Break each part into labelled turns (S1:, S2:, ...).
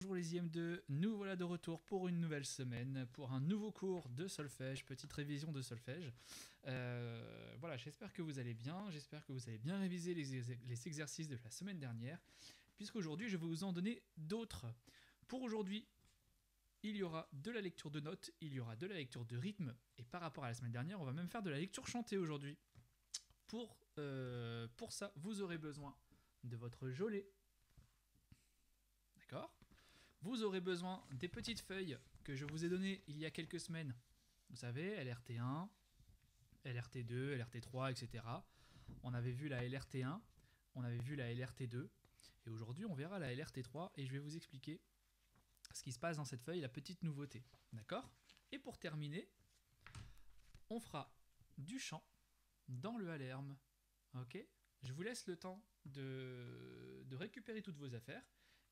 S1: bonjour les IM2, nous voilà de retour pour une nouvelle semaine, pour un nouveau cours de solfège, petite révision de solfège. Voilà, j'espère que vous allez bien, j'espère que vous avez bien révisé les exercices de la semaine dernière, puisqu'aujourd'hui je vais vous en donner d'autres. Pour aujourd'hui, il y aura de la lecture de notes, il y aura de la lecture de rythme, et par rapport à la semaine dernière, on va même faire de la lecture chantée aujourd'hui. Pour ça, vous aurez besoin de votre jolet. D'accord ? Vous aurez besoin des petites feuilles que je vous ai données il y a quelques semaines. Vous savez, LRT1, LRT2, LRT3, etc. On avait vu la LRT1, on avait vu la LRT2, et aujourd'hui on verra la LRT3 et je vais vous expliquer ce qui se passe dans cette feuille, la petite nouveauté. D'accord ? Et pour terminer, on fera du chant dans le Alerme. Ok ? Je vous laisse le temps de récupérer toutes vos affaires,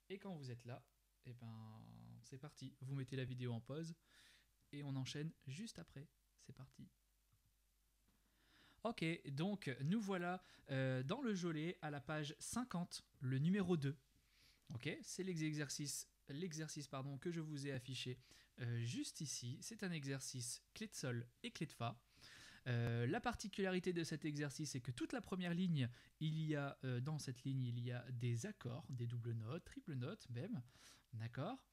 S1: et quand vous êtes là, et ben c'est parti. Vous mettez la vidéo en pause et on enchaîne juste après. C'est parti. Ok, donc nous voilà dans le jolet à la page 50, le numéro 2. Ok, c'est l'exercice que je vous ai affiché juste ici. C'est un exercice clé de sol et clé de fa. La particularité de cet exercice, c'est que toute la première ligne, dans cette ligne, il y a des accords, des doubles notes, triples notes même, d'accord.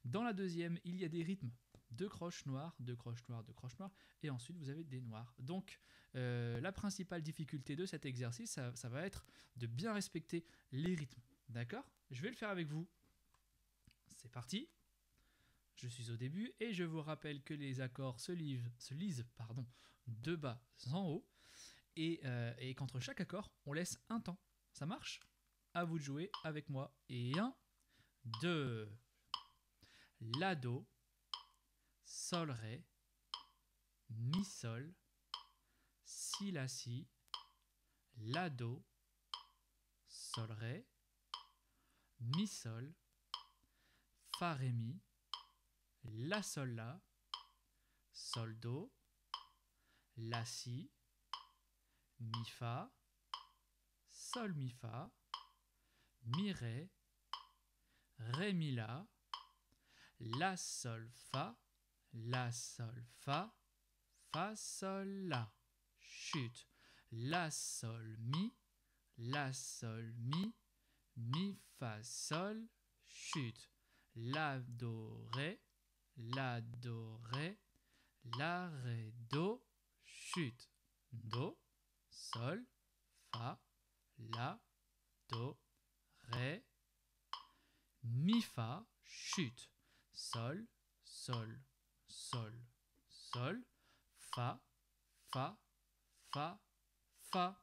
S1: Dans la deuxième, il y a des rythmes, deux croches noires, deux croches noires, deux croches noires, et ensuite vous avez des noirs. Donc la principale difficulté de cet exercice, ça va être de bien respecter les rythmes, d'accord. Je vais le faire avec vous. C'est parti. Je suis au début et je vous rappelle que les accords se lisent de bas en haut et qu'entre chaque accord, on laisse un temps. Ça marche ? À vous de jouer avec moi. Et 1, 2, La, Do, Sol, Ré, Mi, Sol, Si, La, Si, La, Do, Sol, Ré, Mi, Sol, Fa, Ré, Mi, La, Sol, La, Sol, Do, La, Si, Mi, Fa, Sol, Mi, Fa, Mi, Ré, Ré, Mi, La, La, Sol, Fa, La, Sol, Fa, Fa, Sol, La. Chute. La, Sol, Mi, La, Sol, Mi, Mi, Fa, Sol, chute. La, Do, Ré, La, Do, Ré, La, Ré, Do, chute. Do, Sol, Fa, La, Do, Ré, Mi, Fa, chute. Sol, Sol, Sol, Sol, Fa, Fa, Fa, Fa.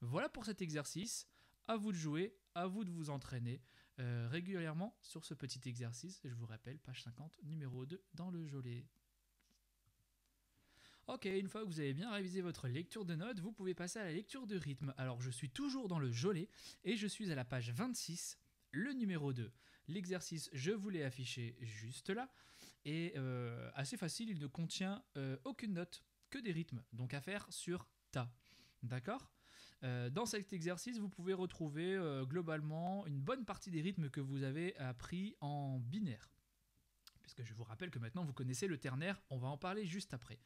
S1: Voilà pour cet exercice. À vous de jouer, à vous de vous entraîner régulièrement sur ce petit exercice. Je vous rappelle, page 50, numéro 2 dans le jolet. Ok, une fois que vous avez bien révisé votre lecture de notes, vous pouvez passer à la lecture de rythme. Alors je suis toujours dans le jolet et je suis à la page 26, le numéro 2. L'exercice, je vous l'ai affiché juste là. Et assez facile, il ne contient aucune note, que des rythmes. Donc à faire sur Ta. D'accord ? Dans cet exercice, vous pouvez retrouver globalement une bonne partie des rythmes que vous avez appris en binaire. Puisque je vous rappelle que maintenant vous connaissez le ternaire, on va en parler juste après.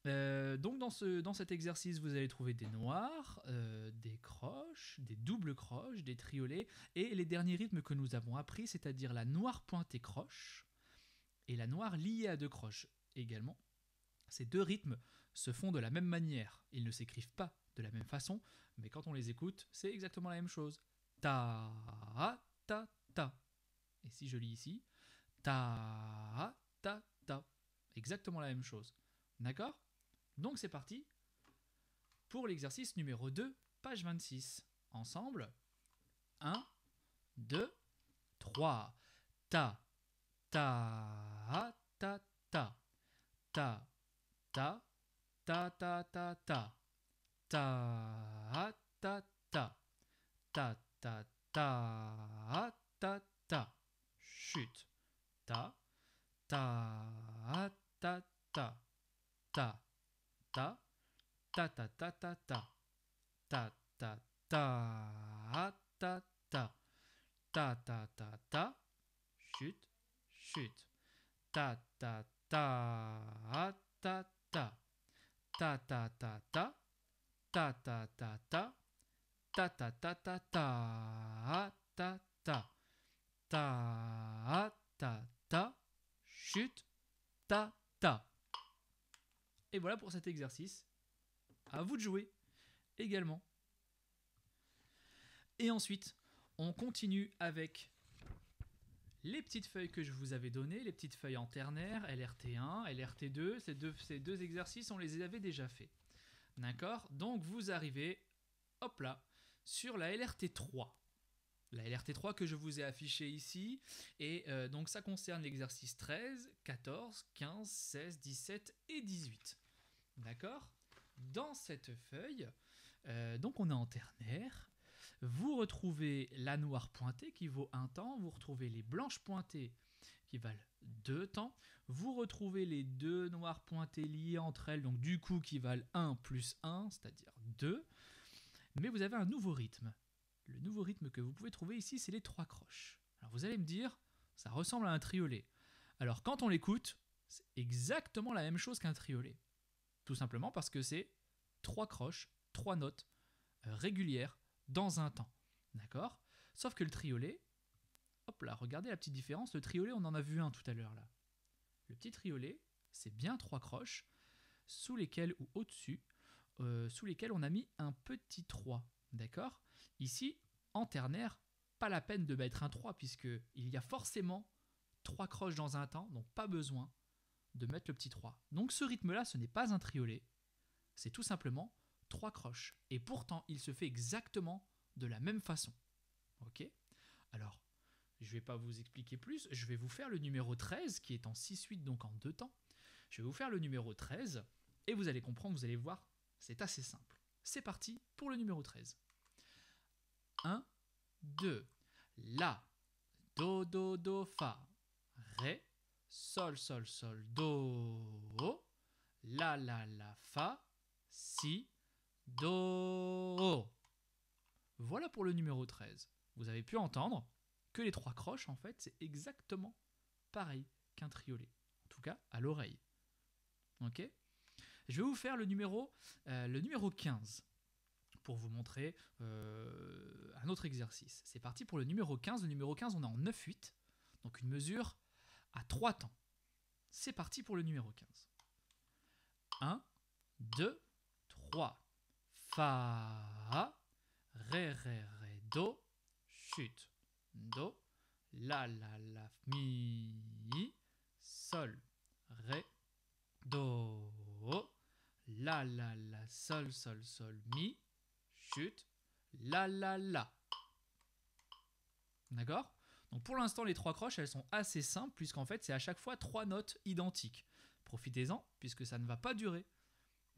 S1: Donc dans cet exercice, vous allez trouver des noirs, des croches, des doubles croches, des triolets, et les derniers rythmes que nous avons appris, c'est-à-dire la noire pointée croche et la noire liée à deux croches également. Ces deux rythmes se font de la même manière. Ils ne s'écrivent pas de la même façon, mais quand on les écoute, c'est exactement la même chose. Ta, ta, ta. Et si je lis ici, ta, ta, ta. Exactement la même chose. D'accord ? Donc c'est parti pour l'exercice numéro 2, page 26. Ensemble, 1, 2, 3. Ta, ta, ta, ta. Ta, ta, ta, ta, ta, ta. Ta, ta, ta. Ta, ta, ta, ta, ta. Chute. Ta, ta, ta, ta. Ta, ta, ta, ta, ta, ta, ta. Ta, ta, ta, ta, ta. Ta, ta, ta, ta. chute, chute. Ta ta ta ta ta. Ta ta ta ta. Ta ta ta ta. Ta ta ta ta ta ta ta. Ta ta ta. Chute. Ta ta. Et voilà pour cet exercice. À vous de jouer également. Et ensuite, on continue avec les petites feuilles que je vous avais données, les petites feuilles en ternaire, LRT1, LRT2. Ces deux exercices, on les avait déjà faits. D'accord? Donc vous arrivez, hop là, sur la LRT3. La LRT3 que je vous ai affichée ici. Et donc ça concerne l'exercice 13, 14, 15, 16, 17 et 18. D'accord? Dans cette feuille, donc on est en ternaire. Vous retrouvez la noire pointée qui vaut 1 temps. Vous retrouvez les blanches pointées qui valent 2 temps. Vous retrouvez les deux noires pointées liées entre elles, donc du coup qui valent 1 plus 1, c'est-à-dire 2. Mais vous avez un nouveau rythme. Le nouveau rythme que vous pouvez trouver ici, c'est les 3 croches. Alors vous allez me dire, ça ressemble à un triolet. Alors quand on l'écoute, c'est exactement la même chose qu'un triolet. Tout simplement parce que c'est 3 croches, 3 notes régulières dans un temps. D'accord? Sauf que le triolet, hop là, regardez la petite différence. Le triolet, on en a vu un tout à l'heure là. Le petit triolet, c'est bien 3 croches sous lesquelles ou au-dessus, sous lesquelles on a mis un petit 3. D'accord? Ici, en ternaire, pas la peine de mettre un 3 puisqu'il y a forcément 3 croches dans un temps, donc pas besoin de mettre le petit 3. Donc ce rythme-là, ce n'est pas un triolet, c'est tout simplement 3 croches. Et pourtant, il se fait exactement de la même façon. Ok? Alors, je ne vais pas vous expliquer plus, je vais vous faire le numéro 13 qui est en 6-8, donc en 2 temps. Je vais vous faire le numéro 13 et vous allez comprendre, vous allez voir, c'est assez simple. C'est parti pour le numéro 13. 1, 2, La, Do, Do, Do, Fa, Ré, Sol, Sol, Sol, Do, La, Fa, Si, Do. Voilà pour le numéro 13. Vous avez pu entendre que les 3 croches, en fait, c'est exactement pareil qu'un triolet. En tout cas, à l'oreille. Ok? Je vais vous faire le numéro 15 pour vous montrer un autre exercice. C'est parti pour le numéro 15. Le numéro 15, on est en 9-8, donc une mesure à 3 temps. C'est parti pour le numéro 15. 1, 2, 3. Fa, Ré, Ré, Ré, Do, chute, Do, La, Mi, Sol, Ré, Do, La, Sol, Sol, Sol, Mi, chute, La. D'accord? Donc pour l'instant, les 3 croches, elles sont assez simples puisqu'en fait, c'est à chaque fois 3 notes identiques. Profitez-en puisque ça ne va pas durer.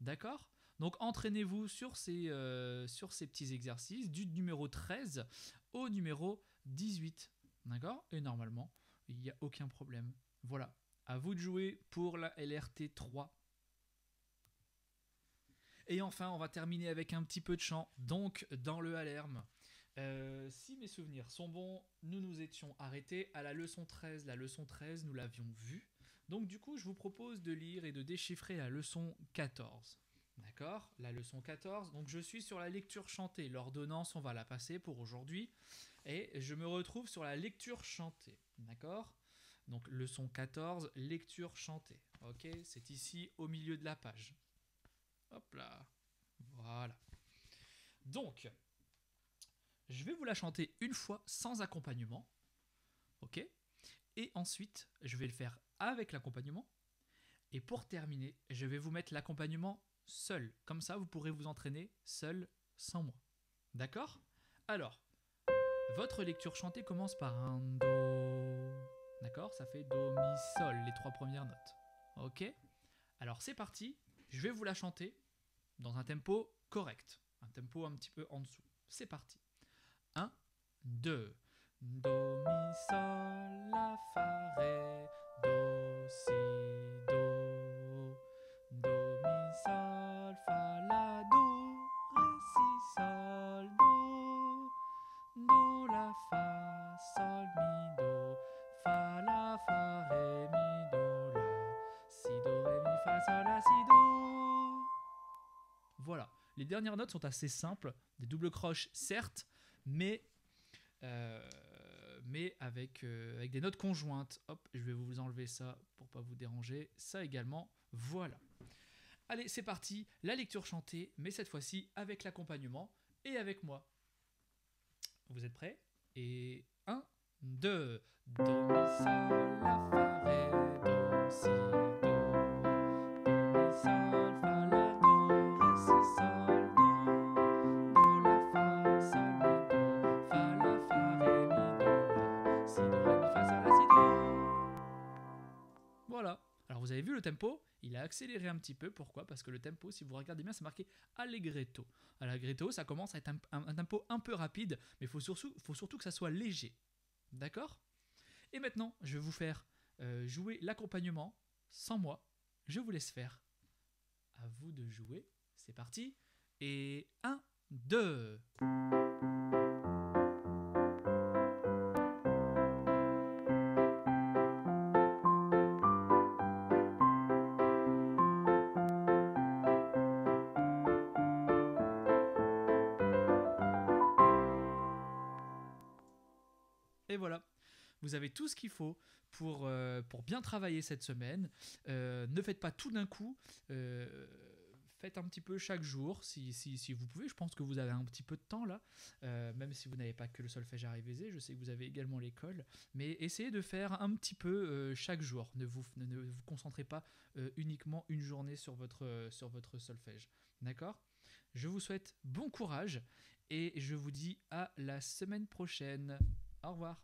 S1: D'accord? Donc entraînez-vous sur ces petits exercices du numéro 13 au numéro 18. D'accord? Et normalement, il n'y a aucun problème. Voilà. À vous de jouer pour la LRT 3. Et enfin, on va terminer avec un petit peu de chant, donc dans le Hallerm. Si mes souvenirs sont bons, nous nous étions arrêtés à la leçon 13. La leçon 13, nous l'avions vue. Donc du coup, je vous propose de lire et de déchiffrer la leçon 14. D'accord? La leçon 14. Donc je suis sur la lecture chantée. L'ordonnance, on va la passer pour aujourd'hui. Et je me retrouve sur la lecture chantée. D'accord? Donc leçon 14, lecture chantée. Ok? C'est ici au milieu de la page. Hop là. Voilà. Donc, je vais vous la chanter une fois sans accompagnement. Ok? Et ensuite, je vais le faire avec l'accompagnement. Et pour terminer, je vais vous mettre l'accompagnement seul. Comme ça, vous pourrez vous entraîner seul, sans moi. D'accord? Alors, votre lecture chantée commence par un Do. D'accord? Ça fait Do, Mi, Sol, les 3 premières notes. Ok? Alors, c'est parti. Je vais vous la chanter dans un tempo correct. Un tempo un petit peu en dessous. C'est parti. 1, 2. Do, Mi, Sol, La, Fa, Ré. Do, Si, Do. Do, Mi, Sol, Fa, La, Do. Ré, Si, Sol, Do. Do, La, Fa, Sol, Mi, Do. Fa, les dernières notes sont assez simples, des doubles croches certes, mais avec des notes conjointes. Hop, je vais vous enlever ça pour pas vous déranger. Ça également, voilà. Allez, c'est parti, la lecture chantée, mais cette fois-ci avec l'accompagnement et avec moi. Vous êtes prêts? Et 1, 2, do, mi, sol, la, fa, ré, do, si, do, mi, sol, fa, la, do, ré, si, sol, do, la, fa, sol, mi, do, fa, la, fa, ré, mi, do, la, si, do, ré, mi, fa, sol, la, si, do. Voilà. Alors vous avez vu le tempo, il a accéléré un petit peu. Pourquoi? Parce que le tempo, si vous regardez bien, c'est marqué allegretto. Allegretto, ça commence à être un tempo un peu rapide, mais il faut surtout que ça soit léger. D'accord? Et maintenant, je vais vous faire jouer l'accompagnement sans moi. Je vous laisse faire. À vous de jouer. C'est parti. Et 1, 2. Et voilà, vous avez tout ce qu'il faut pour bien travailler cette semaine. Ne faites pas tout d'un coup. Faites un petit peu chaque jour si vous pouvez. Je pense que vous avez un petit peu de temps là, même si vous n'avez pas que le solfège à réviser. Je sais que vous avez également l'école, mais essayez de faire un petit peu chaque jour. Ne vous concentrez pas uniquement une journée sur votre solfège. D'accord? Je vous souhaite bon courage et je vous dis à la semaine prochaine. Au revoir.